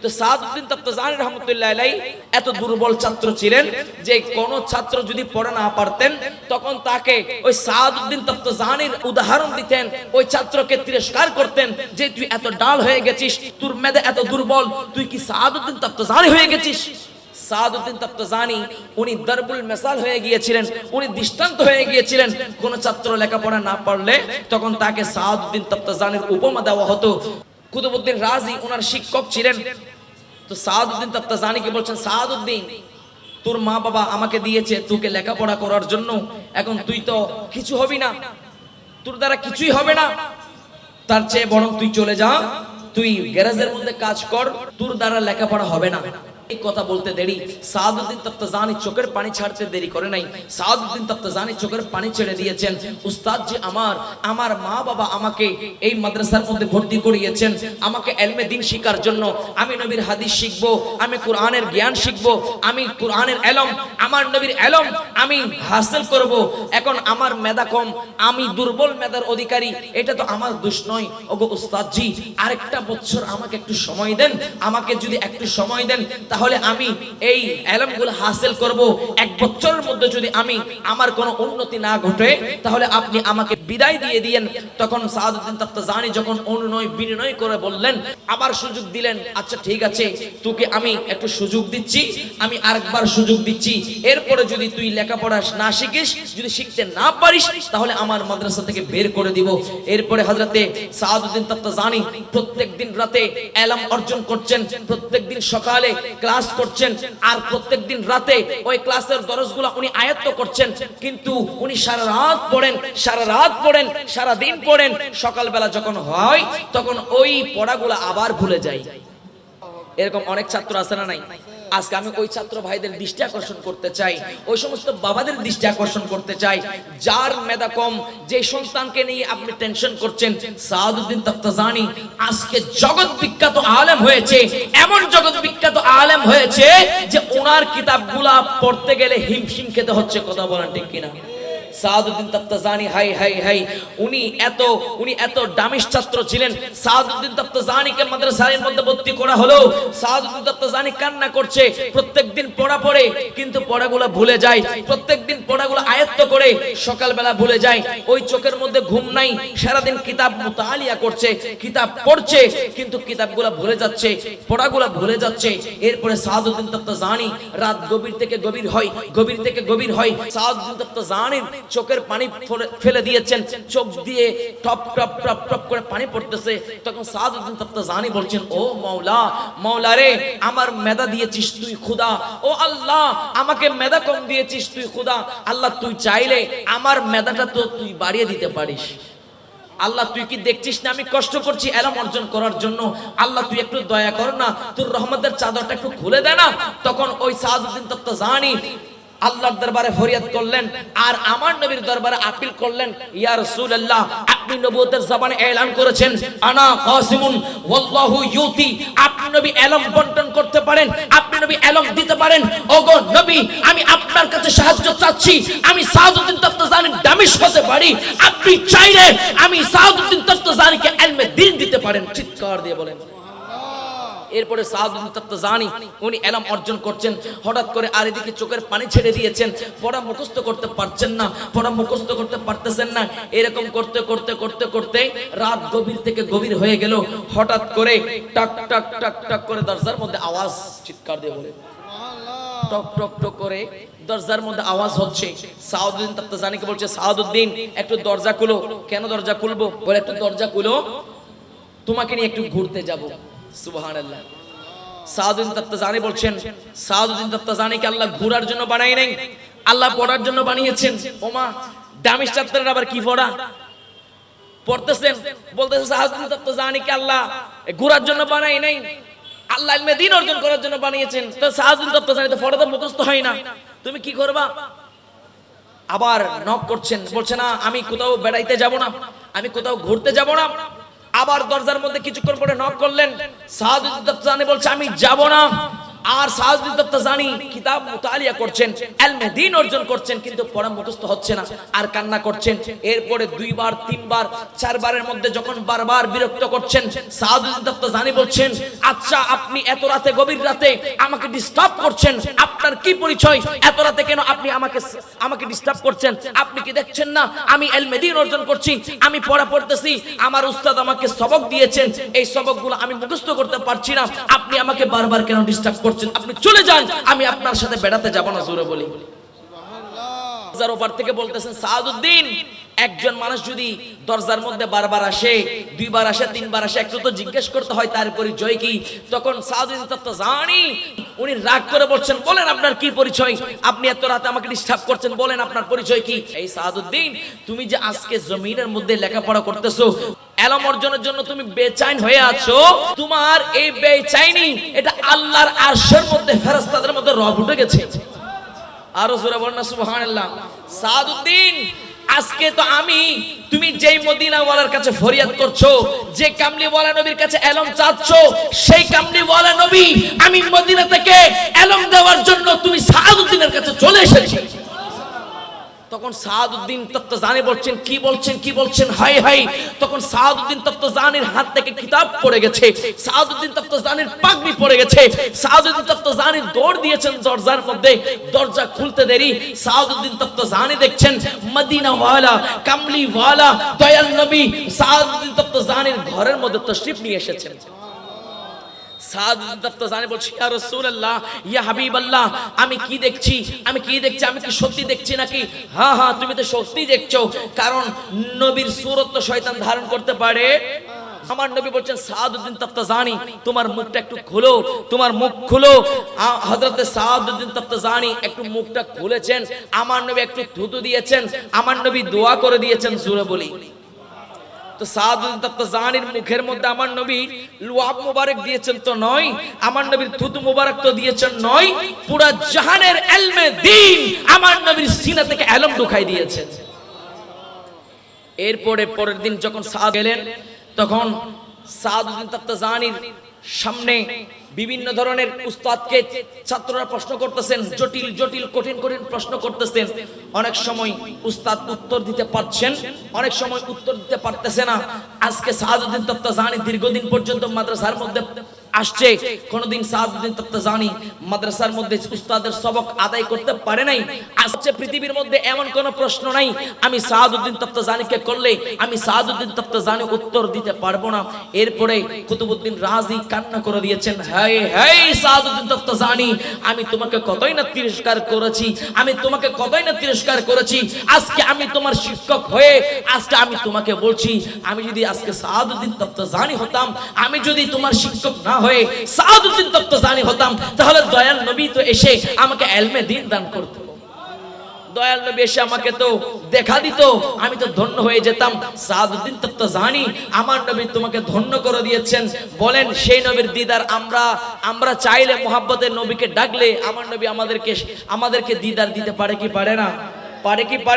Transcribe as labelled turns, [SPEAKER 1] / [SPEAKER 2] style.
[SPEAKER 1] তো সাদউদ্দিন তাফতাজানী রাহমাতুল্লাহ আলাইহি এত দুর্বল ছাত্র ছিলেন যে কোন ছাত্র যদি পড়া না পারতেন তখন তাকে ওই সাদউদ্দিন তাফতাজানীর উদাহরণ দিতেন, ওই ছাত্রকে তিরস্কার করতেন যে তুই এত ডাল হয়ে গেছিস, তোর মেধা এত দুর্বল, তুই কি সাদউদ্দিন তাফতাজানী হয়ে গেছিস। সাদউদ্দিন তাফতাজানী উনি দরবুল মিসাল হয়ে গিয়েছিলেন, উনি দৃষ্টান্ত হয়ে গিয়েছিলেন। কোন ছাত্র লেখাপড়া না পারলে তখন তাকে সাদউদ্দিন তাফতাজানীর উপমা দেওয়া হতো। কুতুবউদ্দিন রাজি ওনার শিক্ষক ছিলেন। তো সাদউদ্দিন তাফতাজানীকে বলছেন, সাদউদ্দিন তোর মা বাবা আমাকে দিয়েছে তোকে লেখাপড়া করার জন্য, এখন তুই তো কিছু হবি না, তোর দ্বারা কিছুই হবে না, তার চেয়ে বরং তুই চলে যা, তুই গ্যারেজের মধ্যে কাজ কর, তোর দ্বারা লেখাপড়া হবে না। এই কথা বলতে দেরি সাদউদ্দিন তাফতাজানী চোখের পানি ছাড়তে দেরি করে নাই। সাদউদ্দিন তাফতাজানী চোখের পানি ছেড়ে দিয়েছেন, উস্তাদ জি আমার মা বাবা আমাকে এই মাদ্রাসার মধ্যে ভর্তি করিয়েছেন, আমাকে ইলমে দ্বীন শেখার জন্য, আমি নবীর হাদিস শিখবো, আমি কোরআনের জ্ঞান শিখবো, আমি কোরআনের ইলম, আমার নবীর ইলম আমি হাসিল করব। এখন আমার মেধা কম, আমি দুর্বল মেধার অধিকারী, এটা তো আমার দোষ নয়। ওগো উস্তাদ জি আরেকটা বছর আমাকে একটু সময় দেন, আমাকে যদি একটু সময় দেন তাহলে আমি এই ইলমগুলো হাসিল করব। এক বছরের মধ্যে যদি আমি আমার কোনো উন্নতি না ঘটে তাহলে আপনি আমাকে বিদায় দিয়ে দিয়েন। তখন সাদউদ্দিন তাফতাজানী যখন অনুনয় বিনয় করে বললেন, আবার সুযোগ দিলেন, আচ্ছা ঠিক আছে তোকে আমি একটু সুযোগ দিচ্ছি, আমি আরেকবার সুযোগ দিচ্ছি, এরপরে যদি তুই লেখাপড়া না শিখিস, যদি শিখতে না পারিস তাহলে আমার মাদ্রাসা থেকে বের করে দিব। এরপরে হযরতে সাদউদ্দিন তাফতাজানী প্রত্যেকদিন রাতে ইলম অর্জন করছেন, প্রত্যেকদিন সকালে ক্লাস করছেন, আর প্রত্যেকদিন রাতে ওই ক্লাসের দরসগুলো উনি আয়ত্ত করছেন। কিন্তু উনি সারা রাত পড়েন, সারা দিন পড়েন, সকালবেলা যখন হয় তখন ওই পড়াগুলো আবার ভুলে যায়। এরকম অনেক ছাত্র আছে না নাই? আজকে আমি ওই ছাত্র ভাইদের দৃষ্টি আকর্ষণ করতে চাই, ওই সমস্ত বাবাদের দৃষ্টি আকর্ষণ করতে চাই যার মেধা কম, যে সন্তানকে নিয়ে আপনি টেনশন করছেন। সাদউদ্দিন তাফতাজানী আজকে জগৎ বিখ্যাত আলেম হয়েছে, এমন জগৎ বিখ্যাত আলেম হয়েছে যে ওনার কিতাবগুলা পড়তে গেলে হিমশিম খেতে হচ্ছে। কথা বলেন ঠিক কিনা? সাদউদ্দিন তাফতাজানী হাই উনি এত দামিশ ছাত্র ছিলেন। সাদউদ্দিন তাফতাজানীকে মাদ্রাসার মধ্যে ভর্তি করা হলো, সাদউদ্দিন তাফতাজানী কান্না করছে, প্রত্যেকদিন পড়া পড়ে কিন্তু পড়াগুলো ভুলে যায়, প্রত্যেকদিন পড়াগুলো আয়ত্ত করে সকালবেলা ভুলে যায়, ওই চোখের মধ্যে ঘুম নাই, সারাদিন কিতাব মুতালিয়া করছে, কিতাব পড়ছে কিন্তু কিতাবগুলো ভুলে যাচ্ছে, পড়াগুলো ভুলে যাচ্ছে। এরপরে সাদউদ্দিন তাফতাজানী রাত গভীর থেকে গভীর হয়, সাদউদ্দিন তাফতাজানীর চোখের পানি ফেলে দিয়েছেন, চোখ দিয়ে টপ টপ টপ টপ করে পানি পড়তেছে। তখন সাদউদ্দিন তাফতাজানী বলছেন, ও মাওলা রে, আমার মেধা দিয়েছিস তুই খোদা, ও আল্লাহ আমাকে মেধা কম দিয়েছিস তুই খোদা, আল্লাহ তুই চাইলে আমার মেধাটা তো তুই বাড়িয়ে দিতে পারিস। আল্লাহ তুই কি দেখছিস না আমি কষ্ট করছি ইলম অর্জন করার জন্য, আল্লাহ তুই একটু দয়া কর না, তোর রহমতের চাদরটা একটু খুলে দে না। তখন ওই সাদউদ্দিন তাফতাজানী আল্লাহর দরবারে ফরিয়াদ করলেন আর আমার নবীর দরবারে আপিল করলেন, ইয়া রাসূলুল্লাহ আপনি নবুয়তের জবানে এলান করেছেন আনা কাসিমুন ওয়াল্লাহু ইউতি, আপনি নবী ইলম বন্টন করতে পারেন, আপনি নবী ইলম দিতে পারেন। ওগো নবী আমি আপনার কাছে সাহায্য চাচ্ছি, আমি সাদউদ্দিন তাফতাজানীর দামিশ হতে পারি, আপনি চাইলে আমি সাদউদ্দিন তাফতাজানীকে ইলমে দ্বীন দিতে পারেন। চিৎকার দিয়ে বলেন। এরপরে সাদউদ্দিন তাফতাজানী উনি ইলম অর্জন করছেন, হঠাৎ করে আর এদিকে চোখের পানি ছেড়ে দিয়েছেন, পড়া মুখস্থ করতে পারতেছেন না। এরকম করতে রাত গভীর থেকে গভীর হয়ে গেল। হঠাৎ করে টাক টাক টাক টাক করে দরজার মধ্যে আওয়াজ, চিৎকার দিয়ে বলে সুবহানাল্লাহ, টক টক টক করে দরজার মধ্যে আওয়াজ হচ্ছে। সাদউদ্দিন তাফতাজানীকে বলছে, সাদউদ্দিন একটু দরজা খুলো। কেন দরজা খুলবো? বলে একটু দরজা খুলো, তোমাকে নিয়ে একটু ঘুরতে যাব। সুবহানাল্লাহ। সাদউদ্দিন তাফতাজানী বলছেন, সাদউদ্দিন তাফতাজানীকে আল্লাহ ঘোরার জন্য বানায় নাই, আল্লাহ পড়ার জন্য বানিয়েছেন। ওমা দামিশ ছাত্ররা আবার কি পড়া পড়তেছেন, বলতেছে সাদউদ্দিন তাফতাজানীকে আল্লাহ ঘোরার জন্য বানায় নাই, আল্লাহ ইলমে দ্বীন অর্জন করার জন্য বানিয়েছেন। তো সাদউদ্দিন তাফতাজানী তো পড়া তো মুখস্থ হয় না, তুমি কি করবা? আবার নক করছেন, বলছে না আমি কোথাও বেড়াইতে যাব না, আমি কোথাও ঘুরতে যাব না। আবার দরজার মধ্যে কিছুক্ষণ পরে নক করলেন, সাদউদ্দিন তাফতাজানী বলছে আমি যাব না, আর সাহাবুদ্দিন তাফতাজানি কিতাব মুতালিয়া করছেন, ইলমে দ্বীন অর্জন করছেন, কিন্তু পড়া মুখস্থ হচ্ছে না, আর কান্না করছেন। এরপরে দুইবার তিনবার চারবারের মধ্যে যখন বারবার বিরক্ত করছেন, সাহাবুদ্দিন তাফতাজানি বলছেন, আচ্ছা আপনি এত রাতে, গভীর রাতে আমাকে ডিস্টার্ব করছেন, আপনার কি পরিচয়? এত রাতে কেন আপনি আমাকে ডিস্টার্ব করছেন? আপনি কি দেখছেন না আমি ইলমে দ্বীন অর্জন করছি, আমি পড়া পড়তেছি, আমার উস্তাদ আমাকে সবক দিয়েছেন, এই সবকগুলো আমি মুখস্থ করতে পারছি না, আপনি আমাকে বারবার কেন ডিস্টার্ব করছেন? আপনি চলে যান, আমি আপনার সাথে বেড়াতে যাব না। জোরে বলি দরজার ওপার থেকে বলতেছেন, সাহাবুদ্দিন একজন মানুষ যদি দরজার মধ্যে বারবার আসে, দুইবার আসে, তিনবার আসে, একটু তো জিজ্ঞেস করতে হয় তার পরিচয় কি। তখন সাহাবুদ্দিন তাফতাজানি উনি রাগ করে বলছেন, বলেন আপনার কি পরিচয়? আপনি এত রাতে আমাকে ডিস্টার্ব করছেন, বলেন আপনার পরিচয় কি? এই সাহাবুদ্দিন, তুমি যে আজকে জমিনের মধ্যে লেখাপড়া করতেছো, ইলম অর্জনের জন্য তুমি বেচैन হয়ে আছো, তোমার এই বেচैनी এটা আল্লাহর আরশের মধ্যে ফেরেশতাদের মধ্যে রব উঠে গেছে। আরো জোরে বলেন না সুবহানাল্লাহ। সাহাবুদ্দিন, আজকে তো আমি, তুমি যেই মদিনাওয়ালার কাছে ফরিয়াদ করছো, যে কামলিওয়ালা নবীর কাছে ইলম চাচ্ছো, সেই কামলিওয়ালা নবী আমি মদিনা থেকে ইলম দেওয়ার জন্য তুমি সাহাবুদ্দিনের কাছে চলে এসেছি। তখন সাহাবুদ্দিন তাফতাজানি বলছেন, কি বলছেন, কি বলছেন? High high. তখন সাহাবুদ্দিন তাফতাজানির হাত থেকে কিতাব পড়ে গেছে, সাহাবুদ্দিন তাফতাজানির পাগড়ি পড়ে গেছে, সাহাবুদ্দিন তাফতাজানি দৌড় দিয়েছেন দরজার মধ্যে। দরজা খুলতে দেরি, সাহাবুদ্দিন তাফতাজানি দেখছেন মদিনাওয়ালা, কামলিওয়ালা, দয়াল নবী সাহাবুদ্দিন তাফতাজানির ঘরের মধ্যে তশরিফ নিয়ে এসেছেন। সাহাবুদ্দিন তাফতাজানি বলছে, ইয়া রাসূলুল্লাহ, ইয়া হাবিবাল্লাহ, আমি কি দেখছি, আমি কি দেখছি, আমি কি সত্যি দেখছি নাকি? হ্যাঁ হ্যাঁ, তুমি তো সত্যি দেখছো, কারণ নবীর সূরত তো শয়তান ধারণ করতে পারে। আমার নবী বলছেন, সাহাবুদ্দিন তাফতাজানি তোমার মুখটা একটু খোলো, তোমার মুখ খোলো। হযরতে সাহাবুদ্দিন তাফতাজানি একটু মুখটা খুলেছেন, আমার নবী একটু থুতু দিয়েছেন, আমার নবী দোয়া করে দিয়েছেন। জোরে বলি তো সাহাবুদ্দিন তাফতাজানির মুখের মধ্যে আমার নবী লুয়াব মুবারক দিয়েছেন তো নয়, আমার নবীর থুতু মুবারক তো দিয়েছেন নয়, পুরো জাহানের ইলমে দ্বীন আমার নবীর সিনা থেকে ইলম ঢুকাই দিয়েছেন। এরপরে পরের দিন যখন সাহাবা গেলেন, তখন সাহাবুদ্দিন তাফতাজানির সামনে বিভিন্ন ধরনের উস্তাদকে ছাত্ররা প্রশ্ন করতেছেন, জটিল জটিল কঠিন কঠিন প্রশ্ন করতেছেন। অনেক সময় উস্তাদ উত্তর দিতে পারছেন, অনেক সময় উত্তর দিতে পারতেছে না। আজকে সাহাবুদ্দিন তাফতাজানি দীর্ঘদিন পর্যন্ত মাদ্রাসার মধ্যে আসছে, কোনদিন সাহাবুদ্দিন তাফতাজানি মাদ্রাসার মধ্যে উস্তাদের সবক আদায় করতে পারে নাই। আজকে পৃথিবীর মধ্যে এমন কোন প্রশ্ন নাই আমি সাহাবুদ্দিন তাফতাজানিকে করলে আমি সাহাবুদ্দিন তাফতাজানি উত্তর দিতে পারবো না। এরপরে কুতুবউদ্দিন রাজি কান্না করে দিয়েছেন, হায় হায় সাহাবুদ্দিন তাফতাজানি, আমি তোমাকে কতই না তিরস্কার করেছি, আমি তোমাকে কতই না তিরস্কার করেছি, আজকে আমি তোমার শিক্ষক হয়ে আজকে আমি তোমাকে বলছি, আমি যদি আজকে সাহাবুদ্দিন তাফতাজানি হতাম, আমি যদি তোমার শিক্ষক না হয়ে সাহাবুদ্দিন তাফতাজানি হতাম, তাহলে দয়াল নবী তো এসে আমাকে ইলমে দ্বীন দান করত। দয়াল নবী এসে আমাকে তো দেখা দিত, আমি তো ধন্য হয়ে যেতাম। সাহাবুদ্দিন তাফতাজানি, আমার নবী তোমাকে ধন্য করে দিয়েছেন। বলেন সেই নবীর দিদার আমরা চাইলে মুহাব্বতের নবীকে ডাকলে আমার নবী আমাদেরকে দিদার দিতে পারে কি পারে না? পারে কি পারে?